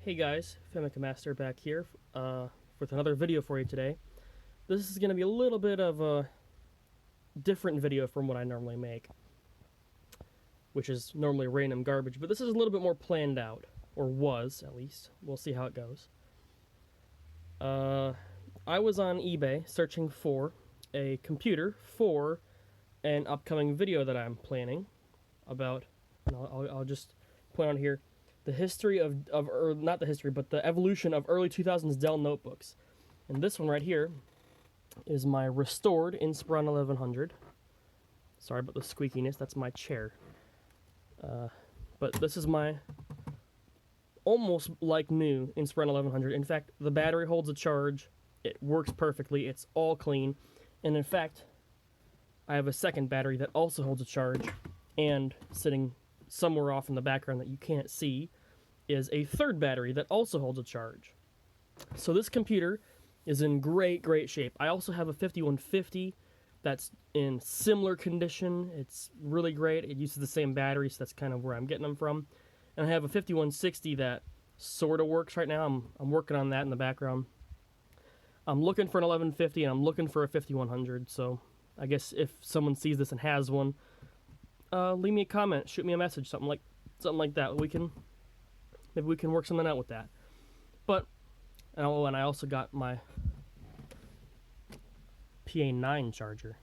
Hey guys, Femica Master back here with another video for you today. This is going to be a little bit of a different video from what I normally make, which is normally random garbage, but this is a little bit more planned out, or was at least. We'll see how it goes. I was on eBay searching for a computer for an upcoming video that I'm planning about, and I'll just point on here, the history or not the history, but the evolution of early 2000s Dell notebooks. And this one right here is my restored Inspiron 1100. Sorry about the squeakiness, that's my chair. But this is my almost like new Inspiron 1100. In fact, the battery holds a charge, it works perfectly, it's all clean. And in fact, I have a second battery that also holds a charge, and sitting somewhere off in the background that you can't see is a third battery that also holds a charge. So this computer is in great shape. I also have a 5150 that's in similar condition. It's really great. It uses the same battery, so that's kind of where I'm getting them from. And I have a 5160 that sort of works right now. I'm working on that in the background. I'm looking for an 1150 and I'm looking for a 5100, so I guess if someone sees this and has one, leave me a comment, shoot me a message, something like that. Maybe we can work something out with that. But and I also got my PA9 charger,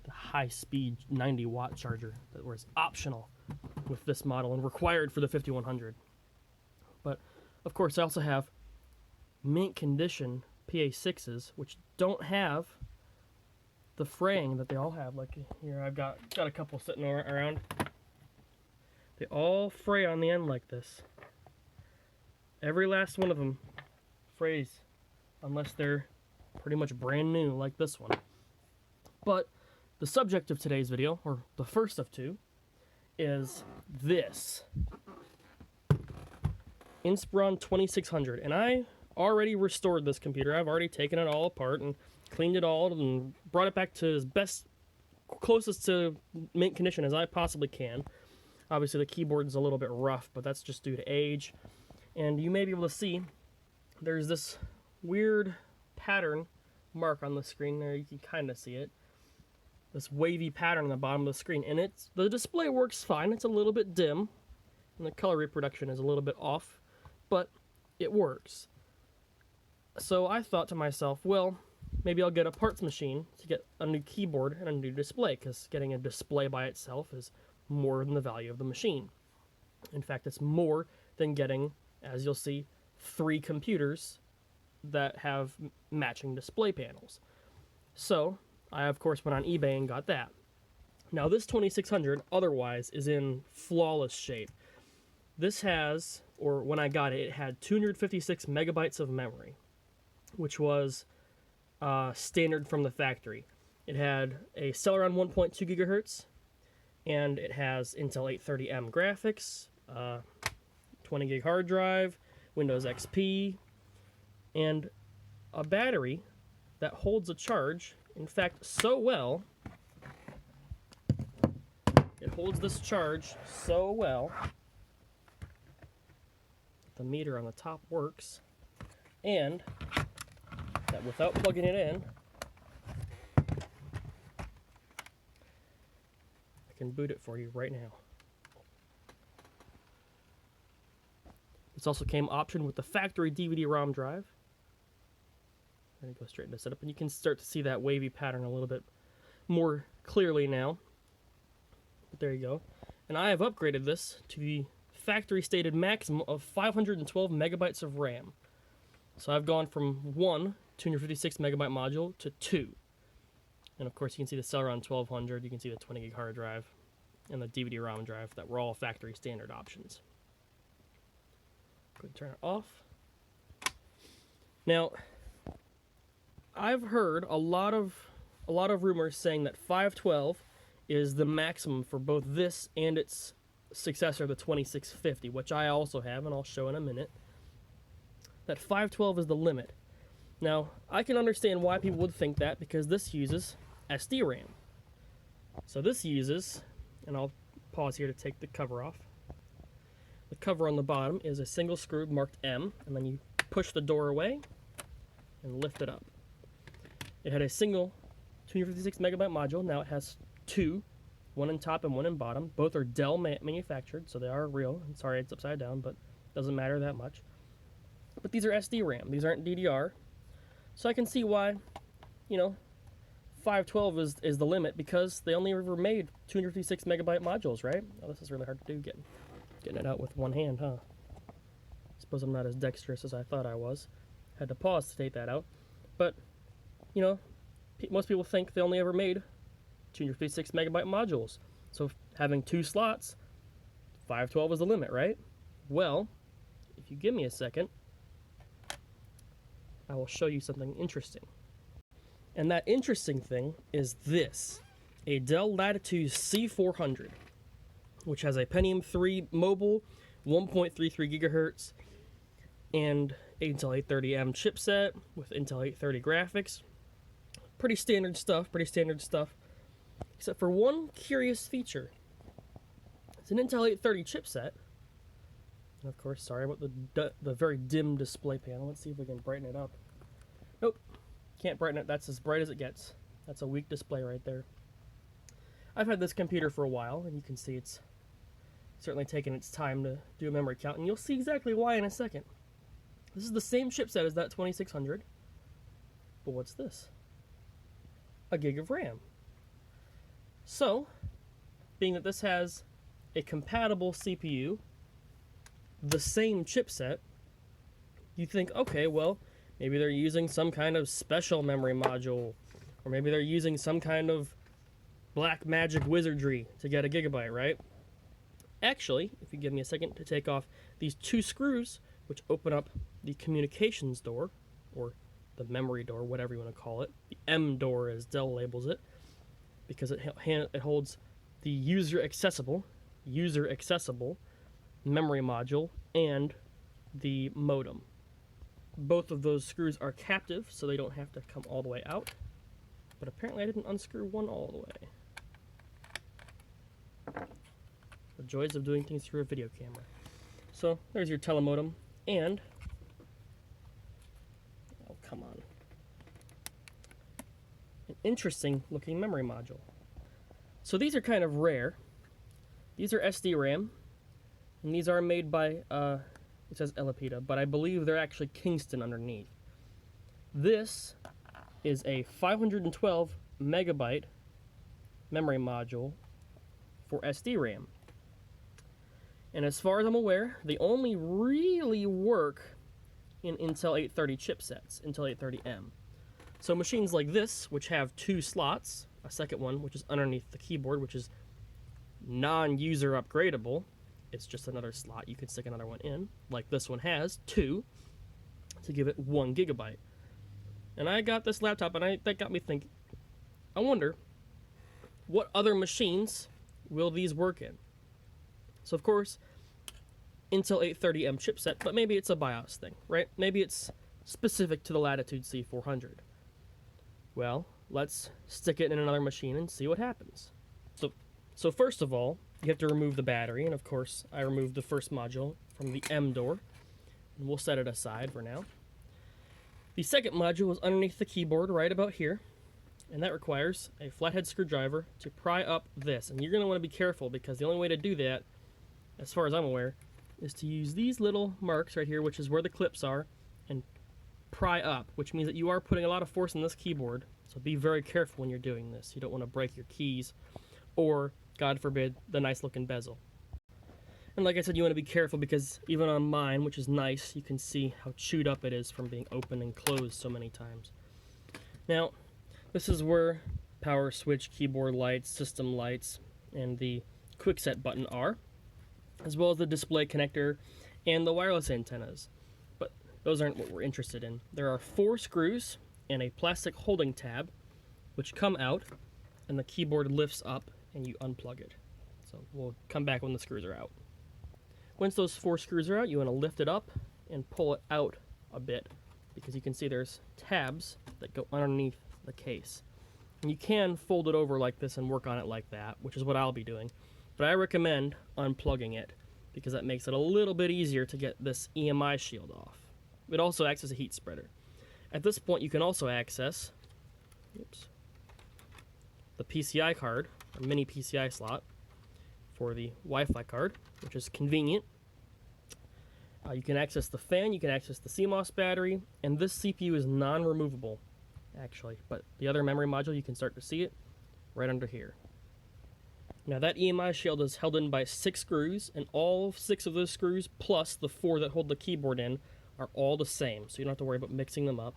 the high-speed 90-watt charger that was optional with this model and required for the 5100. But of course, I also have mint condition PA6s, which don't have the fraying that they all have. Like here, I've got a couple sitting around. They all fray on the end like this. Every last one of them frays, unless they're pretty much brand new like this one. But the subject of today's video, or the first of two, is this Inspiron 2600. And I already restored this computer. I've already taken it all apart and cleaned it all and brought it back to as closest to mint condition as I possibly can. Obviously the keyboard is a little bit rough, but that's just due to age. And you may be able to see there's this weird pattern mark on the screen there. You can kind of see it. This wavy pattern on the bottom of the screen. And the display works fine. It's a little bit dim, and the color reproduction is a little bit off, but it works. So I thought to myself, well, maybe I'll get a parts machine to get a new keyboard and a new display, because getting a display by itself is more than the value of the machine. In fact, it's more than getting, as you'll see, 3 computers that have matching display panels. So I, of course, went on eBay and got that. Now, this 2600 otherwise is in flawless shape. This has, or when I got it, it had 256 megabytes of memory, which was standard from the factory. It had a Celeron 1.2 gigahertz, and it has Intel 830M graphics, 20 gig hard drive, Windows XP, and a battery that holds a charge, in fact, so well. It holds this charge so well. The meter on the top works, and that without plugging it in, I can boot it for you right now. This also came optioned with the factory DVD-ROM drive. And it goes straight into setup, and you can start to see that wavy pattern a little bit more clearly now. But there you go. And I have upgraded this to the factory stated maximum of 512 megabytes of RAM. So I've gone from one 256 megabyte module to 2. And of course you can see the Celeron 1200, you can see the 20 gig hard drive, and the DVD-ROM drive that were all factory standard options. Go ahead and turn it off. Now, I've heard a lot of rumors saying that 512 is the maximum for both this and its successor, the 2650, which I also have, and I'll show in a minute. That 512 is the limit. Now, I can understand why people would think that, because this uses SDRAM. So this uses, and I'll pause here to take the cover off. The cover on the bottom is a single screw marked M, and then you push the door away and lift it up. It had a single 256 megabyte module. Now it has two, one in top and one in bottom. Both are Dell manufactured, so they are real. I'm sorry it's upside down, but it doesn't matter that much. But these are SDRAM. These aren't DDR. So I can see why, 512 is the limit, because they only ever made 256 megabyte modules, right? Oh, this is really hard to do, getting it out with one hand, huh? Suppose I'm not as dexterous as I thought I was. Had to pause to take that out. But, most people think they only ever made 256 megabyte modules. So having two slots, 512 is the limit, right? Well, if you give me a second, I will show you something interesting. And that interesting thing is this, a Dell Latitude C400, which has a Pentium III mobile, 1.33 gigahertz, and Intel 830M chipset with Intel 830 graphics. Pretty standard stuff, except for one curious feature. It's an Intel 830 chipset, and of course, sorry about the very dim display panel. Let's see if we can brighten it up. Nope, can't brighten it. That's as bright as it gets. That's a weak display right there. I've had this computer for a while, and you can see it's certainly taken its time to do a memory count, and you'll see exactly why in a second. This is the same chipset as that 2600, but what's this? A gig of RAM. So, being that this has a compatible CPU, the same chipset, you think, okay, well, maybe they're using some kind of special memory module, or maybe they're using some kind of black magic wizardry to get a gigabyte, right? Actually, if you give me a second to take off these two screws, which open up the communications door, or the memory door, whatever you want to call it, the M door as Dell labels it, because it holds the user accessible memory module and the modem. Both of those screws are captive, so they don't have to come all the way out, but apparently I didn't unscrew one all the way. The joys of doing things through a video camera. So there's your telemodem, and oh, come on, an interesting looking memory module. So these are kind of rare. These are SDRAM, and these are made by it says ELPIDA, but I believe they're actually Kingston underneath. This is a 512 megabyte memory module for SDRAM. And as far as I'm aware, they only really work in Intel 830 chipsets, Intel 830M. So machines like this, which have two slots, a second one, which is underneath the keyboard, which is non-user upgradable, it's just another slot, you can stick another one in, like this one has, two, to give it 1 gigabyte. And I got this laptop, and that got me thinking, I wonder, what other machines will these work in? So of course, Intel 830M chipset, but maybe it's a BIOS thing, right? Maybe it's specific to the Latitude C400. Well, let's stick it in another machine and see what happens. So first of all, you have to remove the battery, and of course, I removed the first module from the M door, and we'll set it aside for now. The second module is underneath the keyboard right about here, and that requires a flathead screwdriver to pry up this. And you're going to want to be careful, because the only way to do that, as far as I'm aware, is to use these little marks right here, which is where the clips are, and pry up, which means that you are putting a lot of force on this keyboard, so be very careful when you're doing this. You don't want to break your keys, or, God forbid, the nice looking bezel. And like I said, you want to be careful, because even on mine, which is nice, you can see how chewed up it is from being opened and closed so many times. Now, this is where power switch, keyboard lights, system lights, and the quick set button are, as well as the display connector and the wireless antennas. But those aren't what we're interested in. There are 4 screws and a plastic holding tab, which come out, and the keyboard lifts up and you unplug it. So we'll come back when the screws are out. Once those 4 screws are out, you want to lift it up and pull it out a bit, because you can see there's tabs that go underneath the case. And you can fold it over like this and work on it like that, which is what I'll be doing. But I recommend unplugging it because that makes it a little bit easier to get this EMI shield off. It also acts as a heat spreader. At this point, you can also access the PCI card, or mini PCI slot, for the Wi-Fi card, which is convenient. You can access the fan, you can access the CMOS battery, and this CPU is non-removable, actually. But the other memory module, you can start to see it right under here. Now that EMI shield is held in by 6 screws, and all 6 of those screws, plus the 4 that hold the keyboard in, are all the same, so you don't have to worry about mixing them up.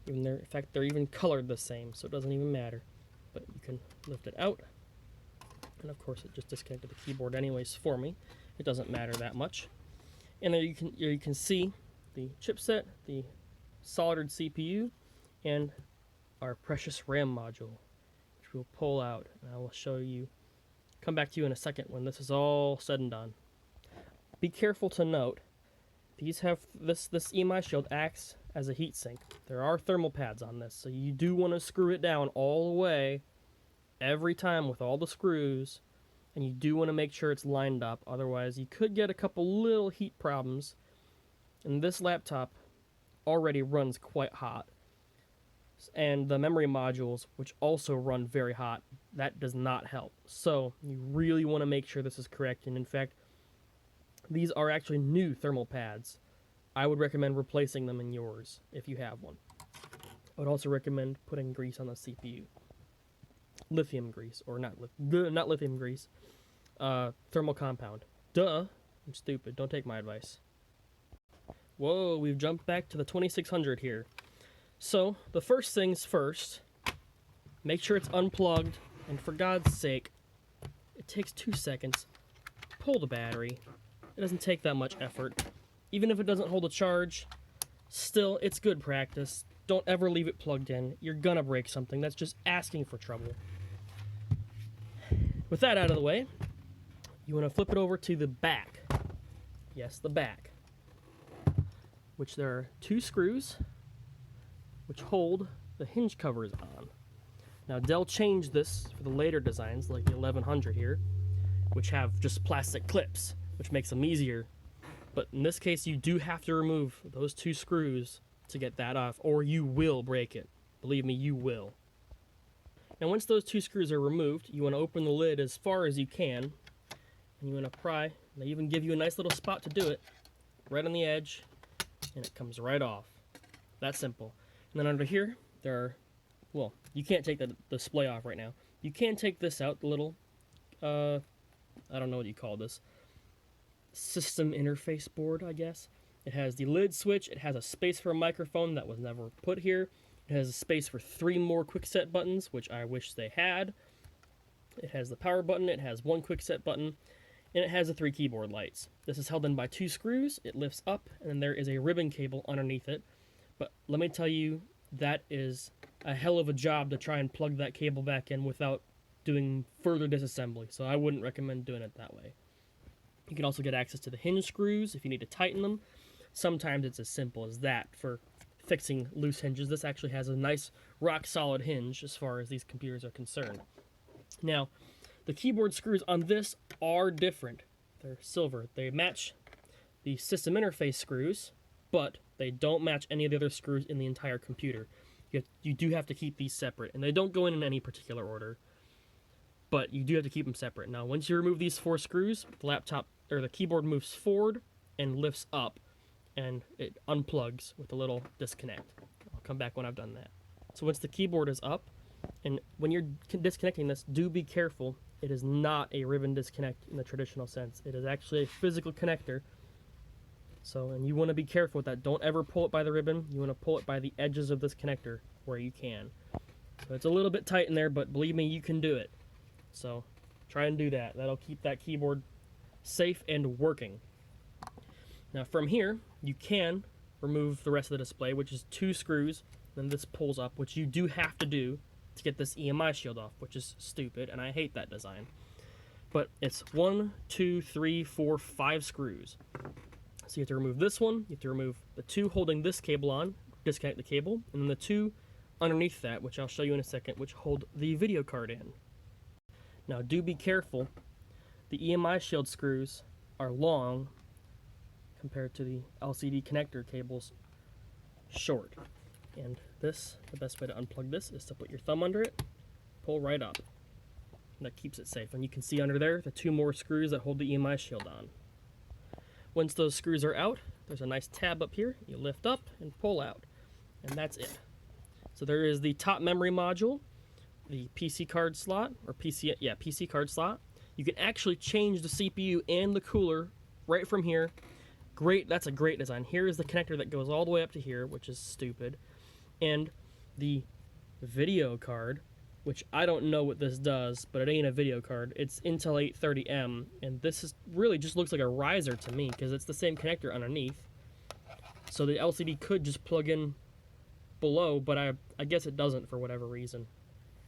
In fact, they're even colored the same, so it doesn't even matter. But you can lift it out, and of course it just disconnected the keyboard anyways for me. It doesn't matter that much. And there you can see the chipset, the soldered CPU, and our precious RAM module, which we'll pull out, and I will show you, come back to you in a second when this is all said and done. Be careful to note, these have this EMI shield acts as a heatsink. There are thermal pads on this, so you do want to screw it down all the way every time with all the screws, and you do want to make sure it's lined up, otherwise you could get a couple little heat problems. And this laptop already runs quite hot, and the memory modules, which also run very hot, that does not help. So you really want to make sure this is correct, and in fact, these are actually new thermal pads. I would recommend replacing them in yours if you have one. I would also recommend putting grease on the CPU. Lithium grease, or not lithium grease, thermal compound. Duh, I'm stupid, don't take my advice. Whoa, we've jumped back to the 2600 here. So, the first things first, make sure it's unplugged, and for God's sake, it takes 2 seconds. Pull the battery. It doesn't take that much effort. Even if it doesn't hold a charge, still, it's good practice. Don't ever leave it plugged in. You're gonna break something. That's just asking for trouble. With that out of the way, you want to flip it over to the back. Yes, the back. Which there are 2 screws which hold the hinge covers on. Now, Dell changed this for the later designs, like the 1100 here, which have just plastic clips, which makes them easier. But in this case, you do have to remove those 2 screws to get that off, or you will break it. Believe me, you will. Now, once those 2 screws are removed, you want to open the lid as far as you can, and you want to pry. They even give you a nice little spot to do it, right on the edge, and it comes right off. That simple. And then under here, there are, well, you can't take the display off right now. You can take this out, the little, I don't know what you call this, system interface board, I guess. It has the lid switch, it has a space for a microphone that was never put here, it has a space for 3 more quick set buttons, which I wish they had. It has the power button, it has 1 quick set button, and it has the 3 keyboard lights. This is held in by 2 screws, it lifts up, and then there is a ribbon cable underneath it. But let me tell you, that is a hell of a job to try and plug that cable back in without doing further disassembly, so I wouldn't recommend doing it that way. You can also get access to the hinge screws if you need to tighten them. Sometimes it's as simple as that for fixing loose hinges. This actually has a nice rock-solid hinge as far as these computers are concerned. Now, the keyboard screws on this are different. They're silver. They match the system interface screws, but they don't match any of the other screws in the entire computer. You do have to keep these separate, and they don't go in any particular order, but you do have to keep them separate. Now, once you remove these 4 screws, the laptop, or the keyboard moves forward and lifts up, and it unplugs with a little disconnect. I'll come back when I've done that. So once the keyboard is up, and when you're disconnecting this, do be careful. It is not a ribbon disconnect in the traditional sense. It is actually a physical connector. So, and you want to be careful with that. Don't ever pull it by the ribbon. You want to pull it by the edges of this connector where you can. So it's a little bit tight in there, but believe me, you can do it. So try and do that. That'll keep that keyboard safe and working. Now from here, you can remove the rest of the display, which is 2 screws. Then this pulls up, which you do have to do to get this EMI shield off, which is stupid, and I hate that design. But it's 1, 2, 3, 4, 5 screws. So you have to remove this one, you have to remove the 2 holding this cable on, disconnect the cable, and then the 2 underneath that, which I'll show you in a second, which hold the video card in. Now do be careful. The EMI shield screws are long compared to the LCD connector cables short. And this, the best way to unplug this is to put your thumb under it, pull right up. And that keeps it safe. And you can see under there the 2 more screws that hold the EMI shield on. Once those screws are out, there's a nice tab up here. You lift up and pull out. And that's it. So there is the top memory module, the PC card slot, or PC card slot. You can actually change the CPU and the cooler right from here. Great, that's a great design. Here is the connector that goes all the way up to here, which is stupid. And the video card, which I don't know what this does, but it ain't a video card. It's Intel 830M, and this is really just looks like a riser to me because it's the same connector underneath. So the LCD could just plug in below, but I guess it doesn't for whatever reason.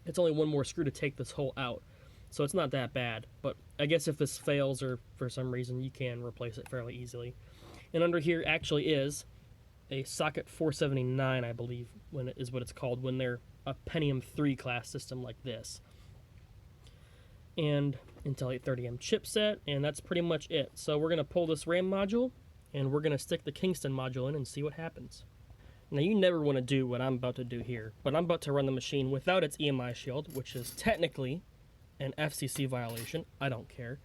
It's only 1 more screw to take this hole out, so it's not that bad. But I guess if this fails or for some reason, you can replace it fairly easily. And under here actually is a socket 479, I believe, is what it's called when they're a Pentium III class system like this. And Intel 830M chipset, and that's pretty much it. So we're going to pull this RAM module, and we're going to stick the Kingston module in and see what happens. Now, you never want to do what I'm about to do here, but I'm about to run the machine without its EMI shield, which is technically an FCC violation. I don't care.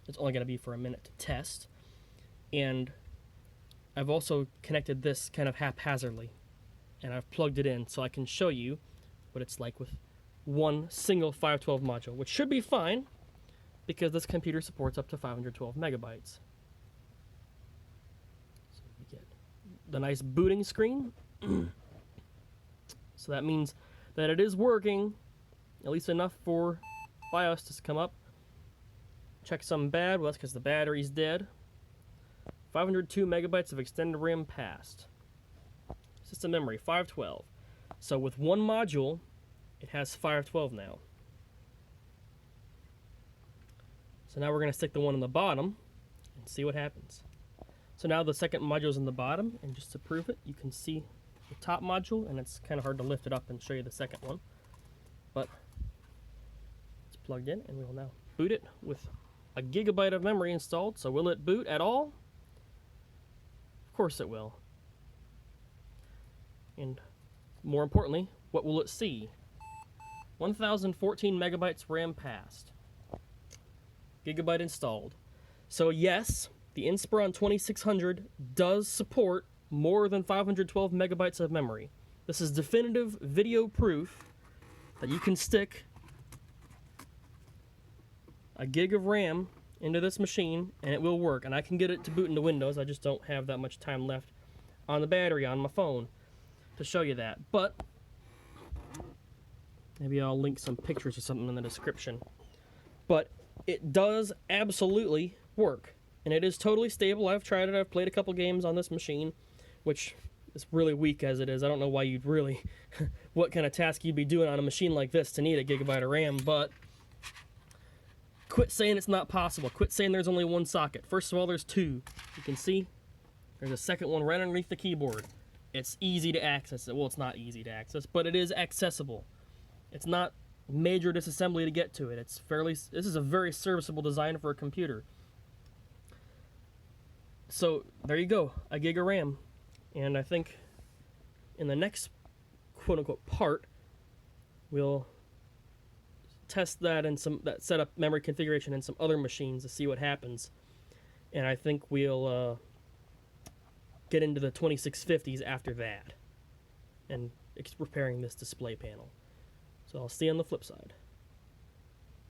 It's only going to be for a minute to test. And I've also connected this kind of haphazardly, and I've plugged it in so I can show you what it's like with one single 512 module, which should be fine because this computer supports up to 512 megabytes. So you get the nice booting screen. So that means that it is working, at least enough for BIOS to come up. Check something bad, well that's because the battery's dead. 502 megabytes of extended RAM passed. System memory, 512. So with one module, it has 512 now. So now we're going to stick the one on the bottom and see what happens. So now the second module is in the bottom, and just to prove it, you can see the top module, and it's kind of hard to lift it up and show you the second one. But it's plugged in, and we will now boot it with a gigabyte of memory installed. So will it boot at all? Of course it will. And more importantly, what will it see? 1014 megabytes RAM passed. Gigabyte installed. So yes, the Inspiron 2600 does support more than 512 megabytes of memory. This is definitive video proof that you can stick a gig of RAM into this machine and it will work. And I can get it to boot into Windows. I just don't have that much time left on the battery on my phone to show you that. But maybe I'll link some pictures or something in the description. But it does absolutely work. And it is totally stable. I've tried it. I've played a couple games on this machine, which is really weak as it is. I don't know why you'd really, what kind of task you'd be doing on a machine like this to need a gigabyte of RAM, but quit saying it's not possible. Quit saying there's only one socket. First of all, there's 2. You can see there's a second one right underneath the keyboard. It's easy to access. Well, it's not easy to access, but it is accessible. It's not major disassembly to get to it. This is a very serviceable design for a computer. So there you go, a gig of RAM. And I think in the next quote-unquote part, we'll test that and that setup memory configuration in some other machines to see what happens. And I think we'll get into the 2650s after that and repairing this display panel. So I'll see you on the flip side.